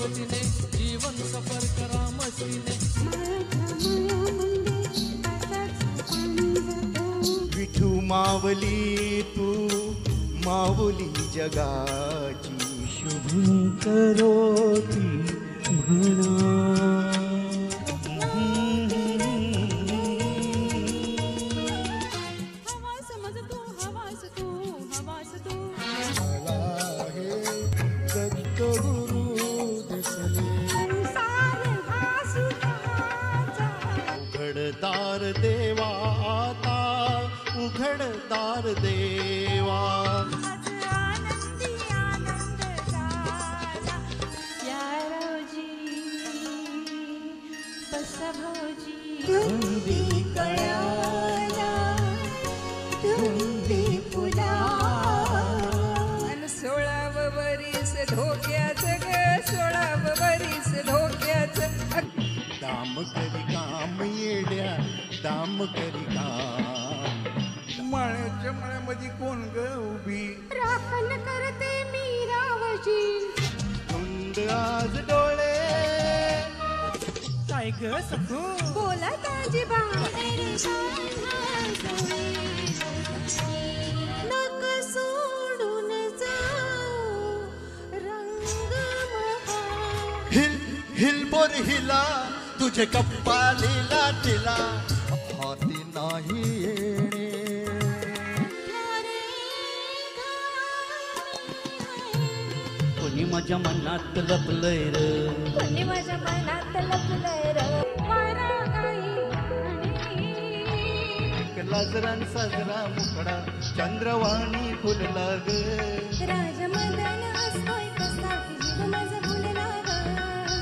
सोबतीने जीवन सफर करा मस्तीने. विठू मावली तू माऊली जगाची शुभंकरोती म्हणा. उघडदार देवा आता उघडदार देवा. आनंदी आनंद झाला या रोजी बसभोजी. धुंदी कळाला धुंदी फुला. 16व वरीस धोक्याचं ग 16व वरीस धोक्याचं. दाम करी काम येड्या दाम करी काम. माळ्याच्या माळ्यामध्ये कोण ग उभी. राखण करते मीरावजी. धुंद आज डोळे काय ग सखू बोला ताजीबा. नक सोडून जाऊ रंग महा. हिल हिल बोर हिला तुझे कप्पालीला तिला हाती नाही येणे. कोणी माझ्या मनात लपलंय र. कोणी माझ्या मनात लपलंय र. वारा गाई लाजरान साजरा मुखडा चंद्रवाणी फुलला ग. राजमदन असतोय कसा जीव माझा भुलला ग.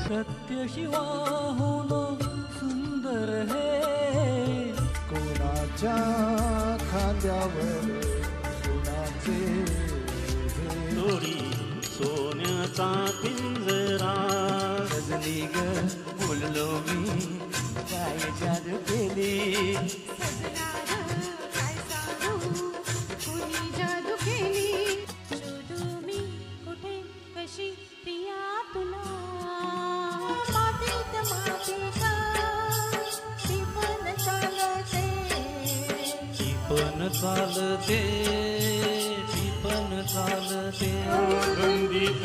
सत्य शिवाहून सुंदर हे कोणाच्या खांद्यावर सोनाचे दोरी सोन्याचा पिंजरा. रजनी ग बोललो मी काय जादू केली. काय सांगू कुणी जादू केली. शोधू मी कुठे कशी प्रिया तुला. मातीत माती का ती पण चालते. ती पण चालते ती पण चालते. गंधीत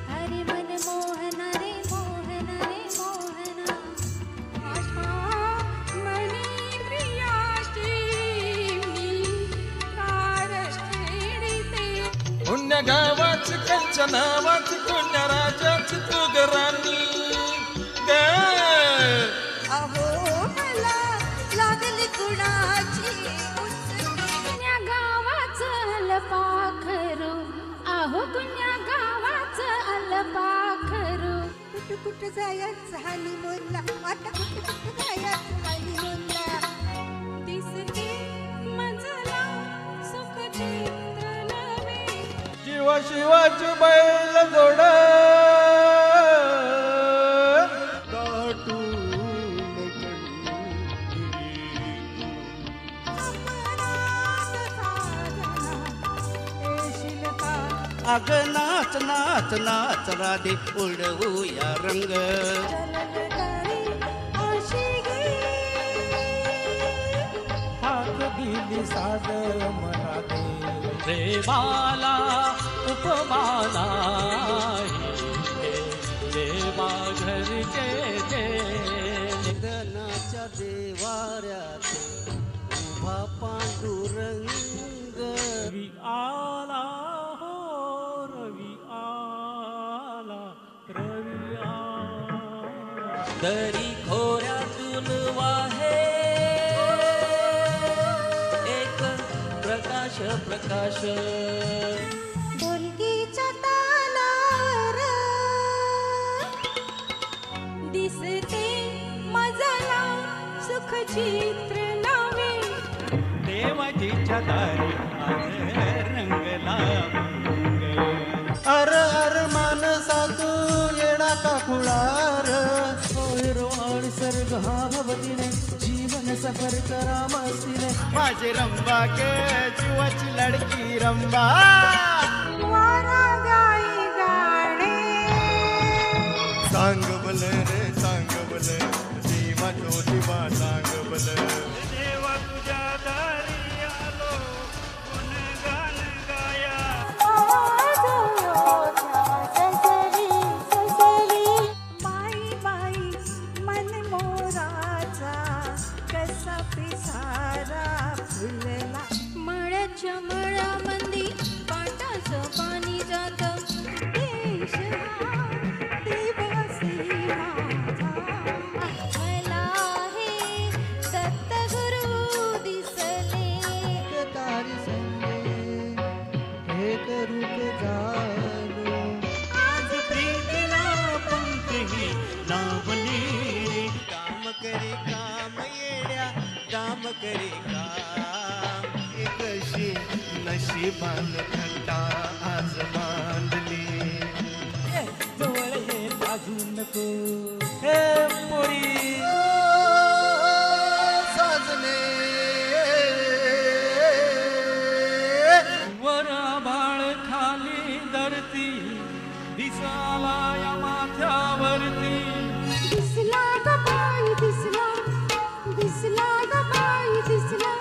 हरे मन मोहना रे मोहना रे मोहना. आठा मनी प्रियाची मी कारच खेळते. पुण्य गावाची कंचनावाची पुण्य राजाची तू गराणी ग. अहो मला लागली कुणाची कुण्या गावाचं अलपाखरू. अहो कुण्या गावाचं अलपाखरू. कुठं जायचं हनीमूनला आता कुठं जायचं हनीमूनला. दिसते मजला सुख चित्र नवे. शिवा शिवाची बैल जोड अग नाच नाच नाच राधे उडवूया रंग. हात दिली साद मला दे रे बाला उपमाला. देवा घरचे दे. निधनाच्या देवाऱ्यात उभा पांडुरंग. रवी आला हो रवी आला रवी आला. दरी खोऱ्यातून वाहे एक प्रकाश प्रकाश. ढोलकीच्या तालावर दिसते मजला सुख चित्र नवे. देवाजीच्या दारी आज रंगला अर अर मानसा तू येडा का खुळार. हिरवाळ सर्ग हा भवतीने जीवन सफर करा मस्तीने. माझे रंबा गे जीवाची लडकी रंबा. वा चांगवल रे चांगवल देवा ज्योतिबा चांगवल देवा तुझ्या दारी आलो गुणगान गाया बाई बाई मन मोराचा कसा पिसारा फुलला मळ्याच्या मळ्यामंदी पाटाचं पाणी जात देश हा दिवसी माझा मला हे दत्तगुरु दिसले तारी संगे एक रूप झालो आज प्रीतीला पंखही लावले काम करे काम येड्या काम करे काम एकशी नशिबान घंटा आज बांधली जवळ ये बाजू नको हे पोरी साजने वर आभाळ खाली धरती दिसाला या माथ्यावरती दिसला ग बाई दिसला दिसला ग बाई दिसला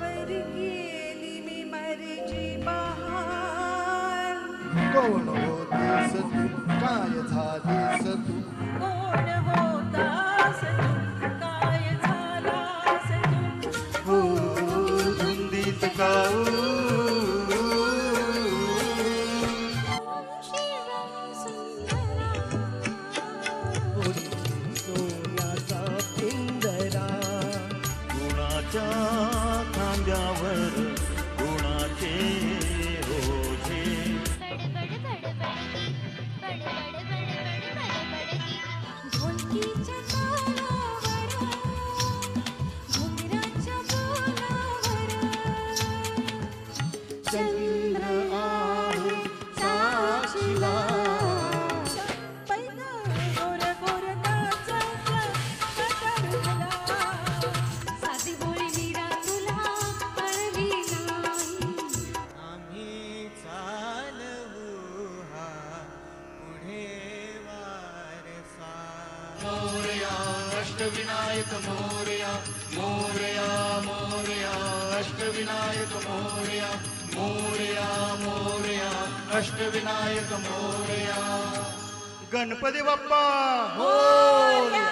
वर गेली मी मरजी बहार कोण होतीस तू काय झालीस तू कोण होतास तू काय झालास तू हो धुंदीत गाऊ शिवम सुंदरा सोन्याचा पिंजरा गुणाच्या खांद्यावर गुणाचे रोजे ढोलकीच्या तालावर घुंगराच्या बोलावर चंद्र आहे साक्षीला पैना गोर गोर नाचायच्या कटारला साधी बोळी मीरा तुला कळली नाही आम्ही चालवू हा पुढे वारसा मोरया अष्टविनायक मोरया मोरया मोरया अष्टविनायक मोरया मोरया मोरया अष्टविनायक मोरया गणपती बाप्पा मोरया